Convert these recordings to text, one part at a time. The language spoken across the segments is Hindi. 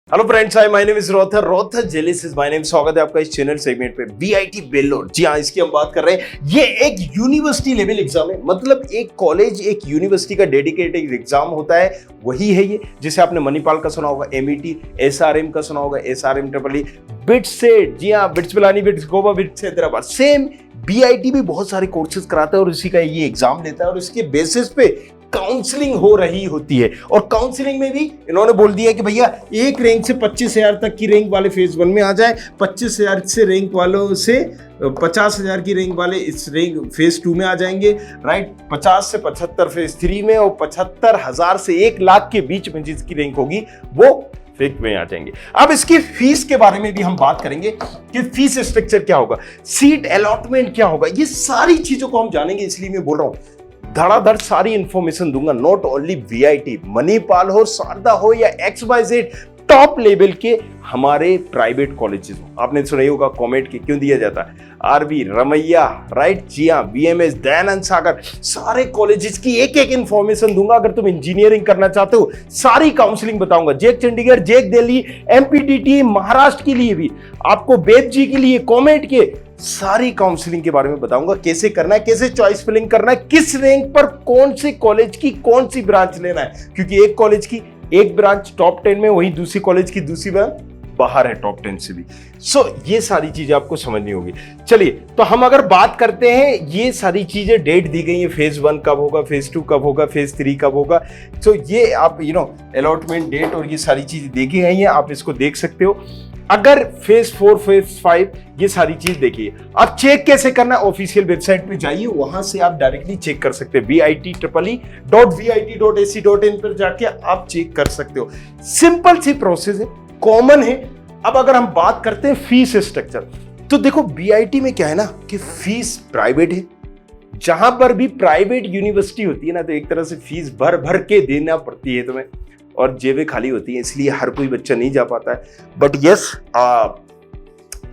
Hello friends, hi my name is रोथर जेलिस इज माय नेम। स्वागत है आपका इस चैनल सेगमेंट पे वीआईटी वेल्लोर। जी हाँ, इसकी हम बात कर रहे हैं। ये एक यूनिवर्सिटी लेवल एग्जाम है, मतलब एक कॉलेज एक यूनिवर्सिटी का डेडिकेटेड एग्जाम होता है, वही है ये। जैसे आपने मणिपाल का सुना होगा, एमईटी, एसआरएम का सुना होगा, एसआरएम ट्रिपल ई, बिट्स से, जी हाँ, bits Pilani, bits Goa, bits Hyderabad. Same BIT भी बहुत सारे कोर्सेज कराता है और इसी का ये एग्जाम लेता है और इसके बेसिस पे काउंसलिंग हो रही होती है। और काउंसलिंग में भी इन्होंने बोल दिया कि भैया एक रैंक से 25,000 तक की रैंक वाले फेज 1 में आ जाए, 25,000 से रैंक वालों से 50,000 की रैंक वाले इस रैंक फेज 2 में आ जाएंगे, राइट। 50 से 75 फेज 3 में और 75,000 से 1 लाख के बीच में जिसकी रैंक होगी वो फेक में आ जाएंगे। अब इसकी फीस के बारे में भी हम बात करेंगे कि फीस स्ट्रक्चर क्या होगा, सीट अलॉटमेंट क्या होगा, ये सारी चीजों को हम जानेंगे। इसलिए मैं बोल रहा हूं धड़ाधड़ सारी इंफॉर्मेशन दूंगा। नॉट ओनली वीआईटी, मणिपाल हो, शारदा हो या XYZ टॉप लेवल के हमारे प्राइवेट कॉलेजेस हो। आपने सुना ही होगा कॉमेट के क्यों दिया जाता है, आरवी, रमैया, राइट, जी हाँ, बीएमएस, दयानंद सागर, सारे कॉलेजेस की एक एक इंफॉर्मेशन दूंगा। अगर तुम इंजीनियरिंग करना चाहते हो सारी काउंसलिंग बताऊंगा। जेक चंडीगढ़, जेक दिल्ली, एमपीटीटी, महाराष्ट्र के लिए भी, आपको बेद जी के लिए, कॉमेट के सारी काउंसलिंग के बारे में बताऊंगा। कैसे करना है, कैसे चॉइस फिलिंग करना है, किस रैंक पर कौन से कॉलेज की कौन सी ब्रांच लेना है, क्योंकि एक कॉलेज की एक ब्रांच टॉप 10 में, वही दूसरी कॉलेज की दूसरी ब्रांच बाहर है टॉप 10 से भी। ये सारी चीजें आपको समझनी होगी। चलिए, तो हम अगर बात करते हैं, ये सारी चीजें डेट दी गई है, फेज 1 कब होगा, फेज 2 कब होगा, फेज 3 कब होगा। ये आप अलॉटमेंट डेट और ये सारी चीजें देखी गई हैं, आप इसको देख सकते हो। अगर फेज 4, फेज 5 ये सारी चीज देखिए। आप चेक कैसे करना है, ऑफिशियल वेबसाइट पे जाइए, वहां से आप डायरेक्टली चेक कर सकते हैं। VITEEE.VIT.AC.in पर जाके आप चेक कर सकते हो। सिंपल सी प्रोसेस है, कॉमन है। अब अगर हम बात करते हैं फीस स्ट्रक्चर, तो देखो बीआईटी में क्या है ना कि फीस प्राइवेट है। जहां पर भी प्राइवेट यूनिवर्सिटी होती है ना, तो एक तरह से फीस भर भर के देना पड़ती है तुम्हें और जेबें खाली होती हैं, इसलिए हर कोई बच्चा नहीं जा पाता है। बट यस,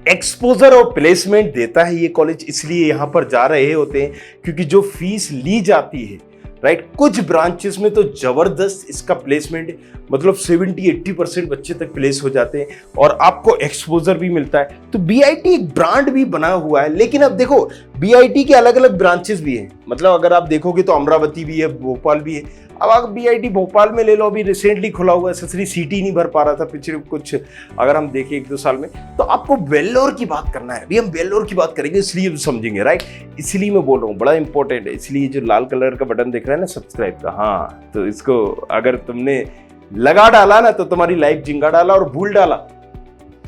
एक्सपोजर और प्लेसमेंट देता है ये कॉलेज, इसलिए यहां पर जा रहे होते हैं, क्योंकि जो फीस ली जाती है, राइट, कुछ ब्रांचेस में तो जबरदस्त इसका प्लेसमेंट है, मतलब 70-80% बच्चे तक प्लेस हो जाते हैं और आपको एक्सपोजर भी मिलता है। तो बीआईटी एक ब्रांड भी बना हुआ है। लेकिन अब देखो, बीआईटी के अलग अलग ब्रांचेस भी हैं, मतलब अगर आप देखोगे तो अमरावती भी है, भोपाल भी है। अब आप बीआईटी भोपाल में ले लो, अभी रिसेंटली खुला हुआ है, ससरी सीटी नहीं भर पा रहा था पिछले कुछ, अगर हम देखें 1-2 साल में। तो आपको वेल्लोर की बात करना है, अभी हम वेल्लोर की बात करेंगे, इसलिए समझेंगे, राइट। इसलिए मैं बोल रहा हूँ, बड़ा इंपॉर्टेंट है। इसलिए जो लाल कलर का बटन दिख रहा है ना, सब्सक्राइब का, हाँ, तो इसको अगर तुमने लगा डाला ना तो तुम्हारी लाइफ जिंगा डाला, और भूल डाला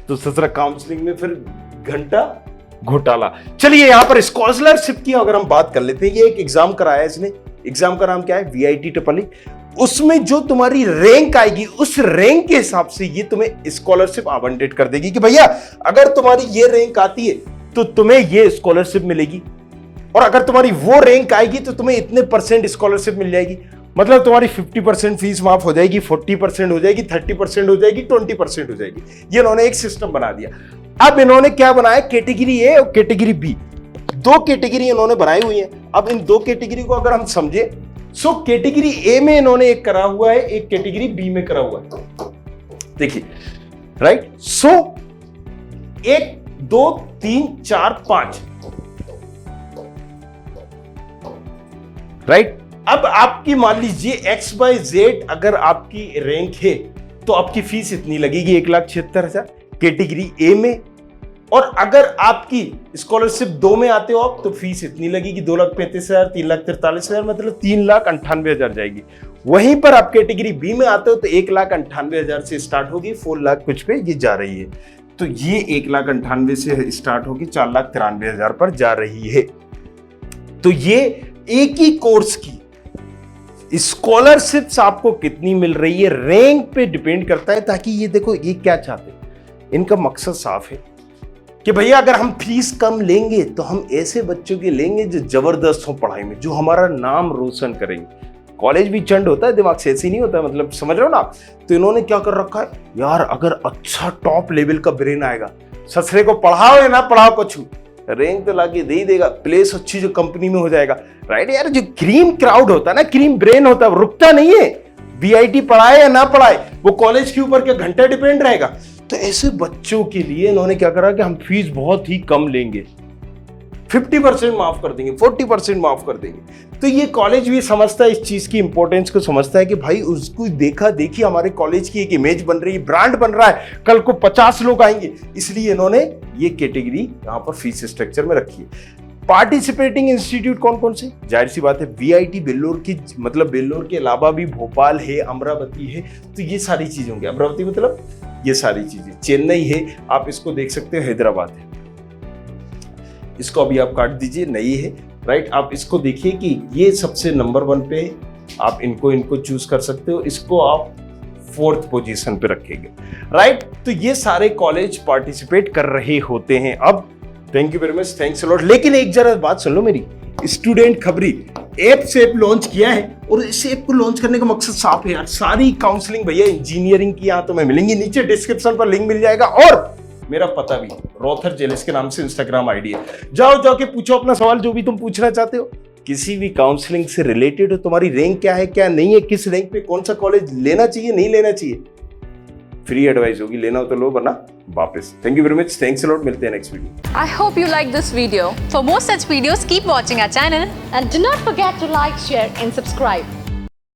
तो ससरा काउंसलिंग में फिर घंटा घोटाला। चलिए, यहाँ पर स्कॉलरशिप की अगर हम बात कर लेते हैं, ये एक एग्जाम कराया है इसने। एग्जाम का नाम क्या है, VITEEE। उसमें जो तुम्हारी रैंक आएगी, उस रैंक के हिसाब से ये तुम्हें स्कॉलरशिप आवंटित कर देगी कि भैया अगर तुम्हारी ये रैंक आती है तो तुम्हें ये स्कॉलरशिप मिलेगी, और अगर तुम्हारी वो रैंक आएगी तो तुम्हें इतने % स्कॉलरशिप मिल जाएगी। मतलब तुम्हारी 50% फीस माफ हो जाएगी, 40% हो जाएगी, 30% हो जाएगी, 20% हो जाएगी। ये इन्होंने एक सिस्टम बना दिया। अब इन्होंने क्या बनाया, कैटेगरी ए और कैटेगरी बी, 2 कैटेगरी इन्होंने बनाई हुई है। अब इन 2 कैटेगरी को अगर हम समझे, कैटेगरी ए में इन्होंने एक करा हुआ है, एक कैटेगरी बी में करा हुआ है। देखिए, राइट। 1, 2, 3, 4, 5, राइट। अब आपकी मान लीजिए XYZ अगर आपकी रैंक है तो आपकी फीस इतनी लगेगी, 1,76,000 कैटेगरी ए में। और अगर आपकी स्कॉलरशिप 2 में आते हो आप, तो फीस इतनी लगेगी, 2,35,000, 3,43,000, मतलब 3,98,000 जाएगी। वहीं पर आप कैटेगरी बी में आते हो तो 1,98,000 से स्टार्ट होगी, 4 लाख कुछ पे ये जा रही है। तो ये 1,98,000 से स्टार्ट होगी, 4,93,000 पर जा रही है। तो ये एक ही कोर्स की स्कॉलरशिप्स आपको कितनी मिल रही है, रैंक पे डिपेंड करता है। ताकि ये देखो, ये क्या चाहते हैं, इनका मकसद साफ है कि भैया अगर हम फीस कम लेंगे तो हम ऐसे बच्चों के लेंगे जो जबरदस्त हो पढ़ाई में, जो हमारा नाम रोशन करेंगे। कॉलेज भी चंड होता है, दिमाग से ऐसे नहीं होता, मतलब समझ रहे हो ना आप। तो इन्होंने क्या कर रखा है यार, अगर अच्छा टॉप लेवल का ब्रेन आएगा, ससरे को पढ़ाओ या ना पढ़ाओ, कुछ रैंक तो लाके दे ही देगा, प्लेस अच्छी जो कंपनी में हो जाएगा, राइट। यार जो क्रीम क्राउड होता है ना, क्रीम ब्रेन होता है, रुकता नहीं है। बीआईटी पढ़ाए या ना पढ़ाए, वो कॉलेज के ऊपर क्या घंटा डिपेंड रहेगा? तो ऐसे बच्चों के लिए इन्होंने क्या करा कि हम फीस बहुत ही कम लेंगे, 50% माफ कर देंगे, 40% माफ कर देंगे। तो ये कॉलेज भी समझता है, इस चीज की इंपॉर्टेंस को समझता है कि भाई उसको देखा देखी हमारे कॉलेज की एक इमेज बन रही है, ब्रांड बन रहा है, कल को 50 लोग आएंगे, इसलिए इन्होंने ये कैटेगरी यहाँ पर फीस स्ट्रक्चर में रखी है। पार्टिसिपेटिंग इंस्टीट्यूट कौन कौन से? जाहिर सी बात है वीआईटी बेल्लोर की, मतलब बेल्लोर के अलावा भी भोपाल है, अमरावती है, तो ये सारी चीजें होंगी। अमरावती मतलब ये सारी चीजें, चेन्नई है, आप इसको देख सकते हो, हैदराबाद है, इसको अभी आप काट दीजिए, नई है, राइट। आप इसको देखिए कि ये सबसे नंबर 1 पे है, आप इनको चूज कर सकते हो, इसको आप 4th पोजीशन पे रखेंगे, राइट। तो ये सारे कॉलेज पार्टिसिपेट कर रहे होते हैं। अब thank you very much, thanks a lot. लेकिन एक जरा बात सुन लो मेरी, स्टूडेंट खबरी ऐप लॉन्च किया है, और इस ऐप को लॉन्च करने का मकसद साफ है यार, सारी काउंसलिंग भैया इंजीनियरिंग की यहाँ तो मैं मिलेंगी, नीचे डिस्क्रिप्शन पर लिंक मिल जाएगा, और मेरा पता भी रोथर जेलिस के नाम से इंस्टाग्राम आईडी है, जाके पूछो अपना सवाल जो भी तुम पूछना चाहते हो, किसी भी काउंसलिंग से रिलेटेड हो, तुम्हारी रैंक क्या है क्या नहीं है, किस रैंक पे कौन सा कॉलेज लेना चाहिए नहीं लेना चाहिए, फ्री एडवाइस होगी, लेना हो तो लो, वरना वापस। Thank you very much, thanks a lot, मिलते हैं next video. I hope you like this video. For more such videos, keep watching our channel. And do not forget to like, share and subscribe.